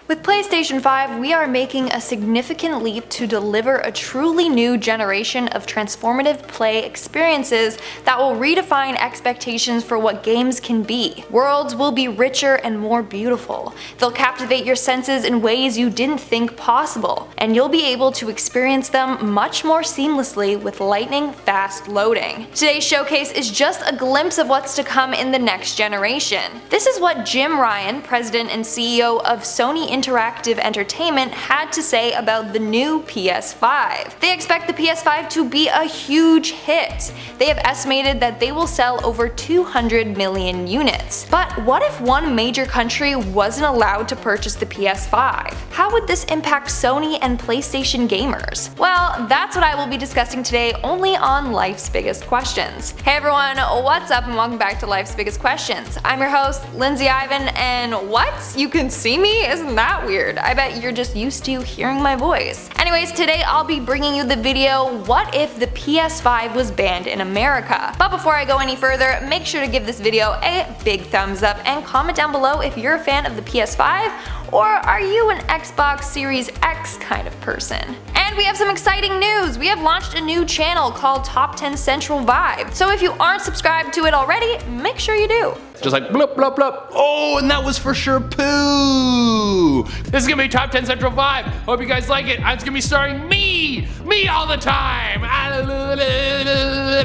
With PlayStation 5, we are making a significant leap to deliver a truly new generation of transformative play experiences that will redefine expectations for what games can be. Worlds will be richer and more beautiful. They'll captivate your senses in ways you didn't think possible, and you'll be able to experience them much more seamlessly with lightning-fast loading. Today's showcase is just a glimpse of what's to come in the next generation. This is what Jim Ryan, president and CEO of Sony Interactive Entertainment, had to say about the new PS5. They expect the PS5 to be a huge hit. They have estimated that they will sell over 200 million units. But what if one major country wasn't allowed to purchase the PS5? How would this impact Sony and PlayStation gamers? Well, that's what I will be discussing today only on Life's Biggest Questions. Hey everyone, what's up and welcome back to Life's Biggest Questions. I'm your host, Lindsay Ivan, and what? You can see me? Isn't that weird? I bet you're just used to hearing my voice. Anyways, today I'll be bringing you the video, what if the PS5 was banned in America? But before I go any further, make sure to give this video a big thumbs up and comment down below if you're a fan of the PS5 or are you an Xbox Series X kind of person? And we have some exciting news! We have launched a new channel called Top 10 Central Vibe. So if you aren't subscribed to it already, make sure you do. Just like blup blup blup. Oh, and that was for sure poo. This is gonna be Top 10 Central Vibe. Hope you guys like it. It's gonna be starring me all the time.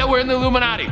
We're in the Illuminati.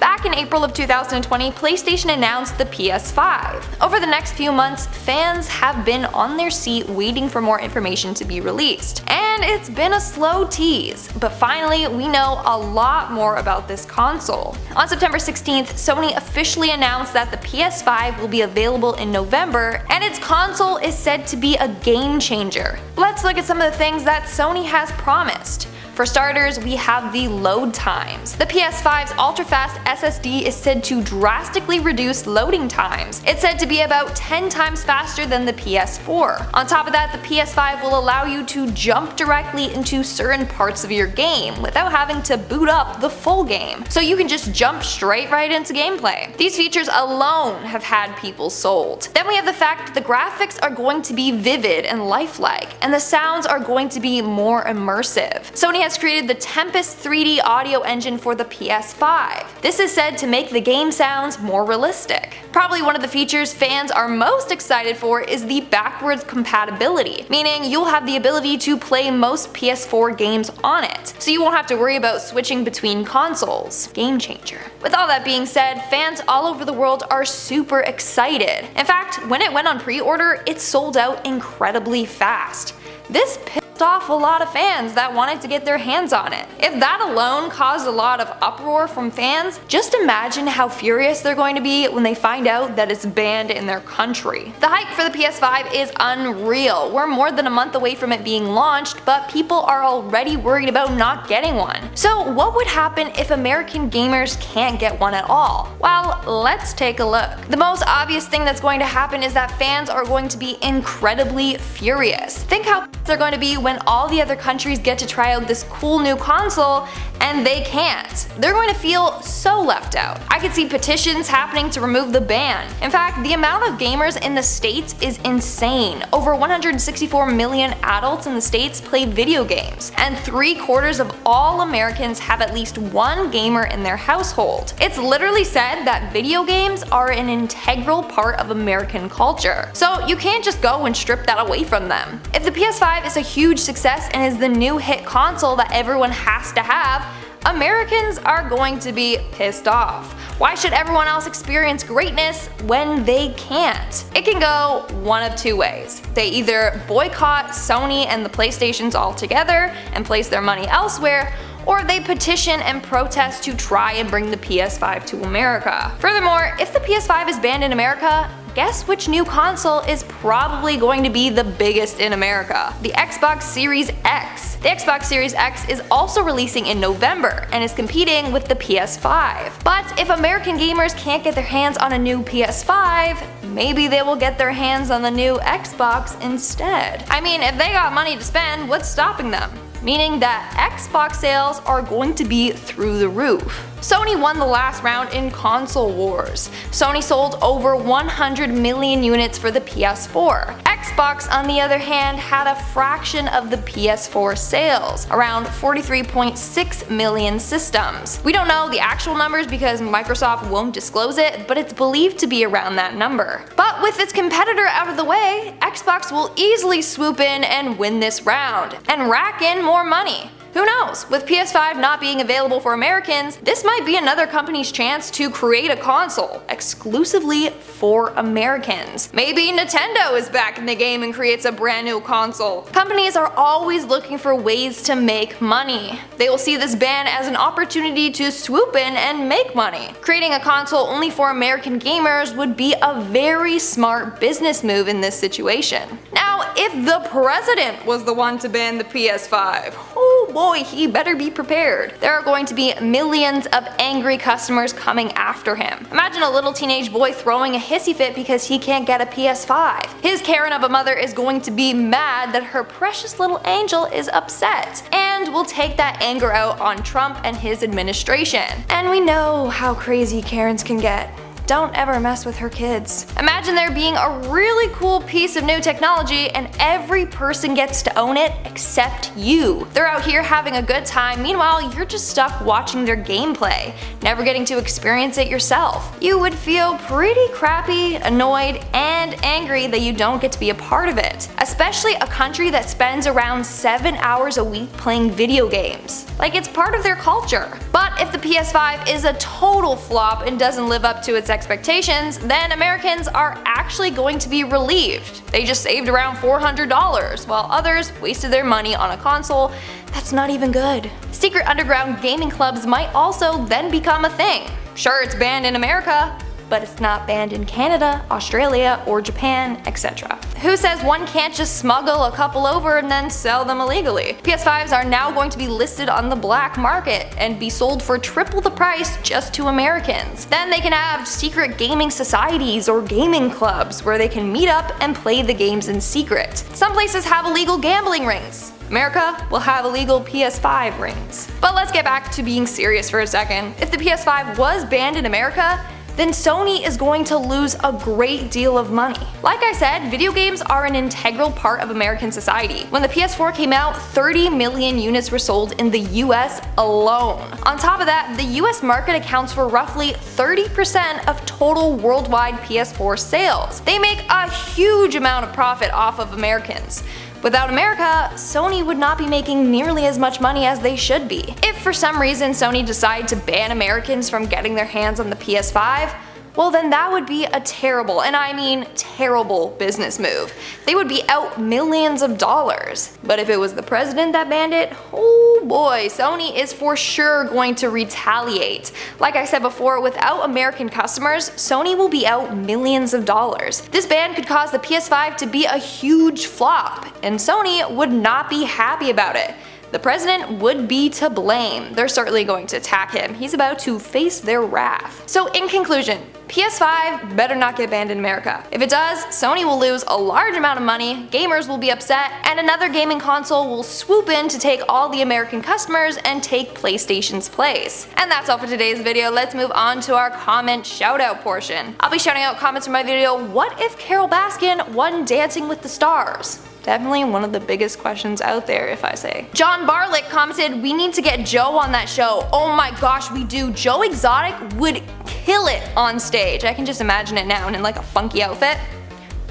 Back in April of 2020, PlayStation announced the PS5. Over the next few months, fans have been on their seat waiting for more information to be released. And it's been a slow tease, but finally we know a lot more about this console. On September 16th, Sony officially announced that the PS5 will be available in November, and its console is said to be a game changer. Let's look at some of the things that Sony has promised. For starters, we have the load times. The PS5's ultra-fast SSD is said to drastically reduce loading times. It's said to be about 10 times faster than the PS4. On top of that, the PS5 will allow you to jump directly into certain parts of your game without having to boot up the full game. So you can just jump straight right into gameplay. These features alone have had people sold. Then we have the fact that the graphics are going to be vivid and lifelike, and the sounds are going to be more immersive. Sony has created the Tempest 3D audio engine for the PS5. This is said to make the game sounds more realistic. Probably one of the features fans are most excited for is the backwards compatibility, meaning you'll have the ability to play most PS4 games on it, so you won't have to worry about switching between consoles. Game changer. With all that being said, fans all over the world are super excited. In fact, when it went on pre-order, it sold out incredibly fast. This pissed off a lot of fans that wanted to get their hands on it. If that alone caused a lot of uproar from fans, just imagine how furious they're going to be when they find out that it's banned in their country. The hype for the PS5 is unreal. We're more than a month away from it being launched, but people are already worried about not getting one. So what would happen if American gamers can't get one at all? Well, let's take a look. The most obvious thing that's going to happen is that fans are going to be incredibly furious. Think how they're going to be when all the other countries get to try out this cool new console and they can't. They're going to feel so left out. I could see petitions happening to remove the ban. In fact, the amount of gamers in the States is insane. Over 164 million adults in the States play video games, and 3/4 of all Americans have at least one gamer in their household. It's literally said that video games are an integral part of American culture, so you can't just go and strip that away from them. If the PS5 is a huge success and is the new hit console that everyone has to have, Americans are going to be pissed off. Why should everyone else experience greatness when they can't? It can go one of two ways. They either boycott Sony and the PlayStations altogether and place their money elsewhere, or they petition and protest to try and bring the PS5 to America. Furthermore, if the PS5 is banned in America, guess which new console is probably going to be the biggest in America? The Xbox Series X. The Xbox Series X is also releasing in November and is competing with the PS5. But if American gamers can't get their hands on a new PS5, maybe they will get their hands on the new Xbox instead. I mean, if they got money to spend, what's stopping them? Meaning that Xbox sales are going to be through the roof. Sony won the last round in console wars. Sony sold over 100 million units for the PS4. Xbox, on the other hand, had a fraction of the PS4 sales, around 43.6 million systems. We don't know the actual numbers because Microsoft won't disclose it, but it's believed to be around that number. But with its competitor out of the way, Xbox will easily swoop in and win this round, and rack in more money. Who knows? With PS5 not being available for Americans, this might be another company's chance to create a console exclusively for Americans. Maybe Nintendo is back in the game and creates a brand new console. Companies are always looking for ways to make money. They will see this ban as an opportunity to swoop in and make money. Creating a console only for American gamers would be a very smart business move in this situation. Now, if the president was the one to ban the PS5, oh boy, he better be prepared. There are going to be millions of angry customers coming after him. Imagine a little teenage boy throwing a hissy fit because he can't get a PS5. His Karen of a mother is going to be mad that her precious little angel is upset, and will take that anger out on Trump and his administration. And we know how crazy Karens can get. Don't ever mess with her kids. Imagine there being a really cool piece of new technology and every person gets to own it except you. They're out here having a good time, meanwhile you're just stuck watching their gameplay, never getting to experience it yourself. You would feel pretty crappy, annoyed, and angry that you don't get to be a part of it. Especially a country that spends around 7 hours a week playing video games. Like it's part of their culture. But if the PS5 is a total flop and doesn't live up to its expectations, then Americans are actually going to be relieved. They just saved around $400, while others wasted their money on a console that's not even good. Secret underground gaming clubs might also then become a thing. Sure, it's banned in America, but it's not banned in Canada, Australia, or Japan, etc. Who says one can't just smuggle a couple over and then sell them illegally? PS5s are now going to be listed on the black market and be sold for triple the price just to Americans. Then they can have secret gaming societies or gaming clubs where they can meet up and play the games in secret. Some places have illegal gambling rings. America will have illegal PS5 rings. But let's get back to being serious for a second. If the PS5 was banned in America, then Sony is going to lose a great deal of money. Like I said, video games are an integral part of American society. When the PS4 came out, 30 million units were sold in the US alone. On top of that, the US market accounts for roughly 30% of total worldwide PS4 sales. They make a huge amount of profit off of Americans. Without America, Sony would not be making nearly as much money as they should be. If for some reason Sony decided to ban Americans from getting their hands on the PS5, well then that would be a terrible, and I mean terrible, business move. They would be out millions of dollars. But if it was the president that banned it, oh boy, Sony is for sure going to retaliate. Like I said before, without American customers, Sony will be out millions of dollars. This ban could cause the PS5 to be a huge flop, and Sony would not be happy about it. The president would be to blame. They're certainly going to attack him. He's about to face their wrath. So in conclusion, PS5 better not get banned in America. If it does, Sony will lose a large amount of money, gamers will be upset, and another gaming console will swoop in to take all the American customers and take PlayStation's place. And that's all for today's video. Let's move on to our comment shoutout portion. I'll be shouting out comments from my video, what if Carole Baskin won Dancing with the Stars? Definitely one of the biggest questions out there, if I say. John Barlick commented, we need to get Joe on that show. Oh my gosh, we do. Joe Exotic would kill it on stage. I can just imagine it now, and in like a funky outfit.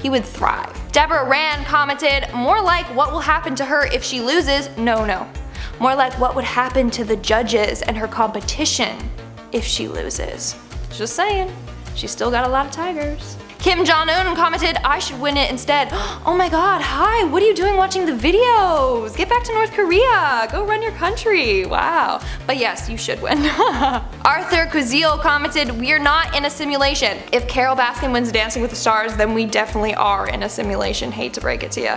He would thrive. Deborah Rand commented, more like what will happen to her if she loses. No. More like what would happen to the judges and her competition if she loses. Just saying. She's still got a lot of tigers. Kim Jong-un commented, I should win it instead. Oh my god, hi, what are you doing watching the videos? Get back to North Korea, go run your country, wow. But yes, you should win. Arthur Kuzil commented, we are not in a simulation. If Carole Baskin wins Dancing with the Stars, then we definitely are in a simulation, hate to break it to you.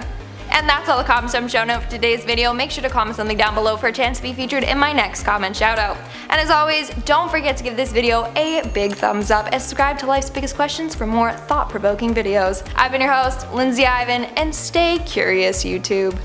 And that's all the comments I'm showing out for today's video. Make sure to comment something down below for a chance to be featured in my next comment shoutout. And as always, don't forget to give this video a big thumbs up and subscribe to Life's Biggest Questions for more thought-provoking videos. I've been your host, Lindsay Ivan, and stay curious, YouTube.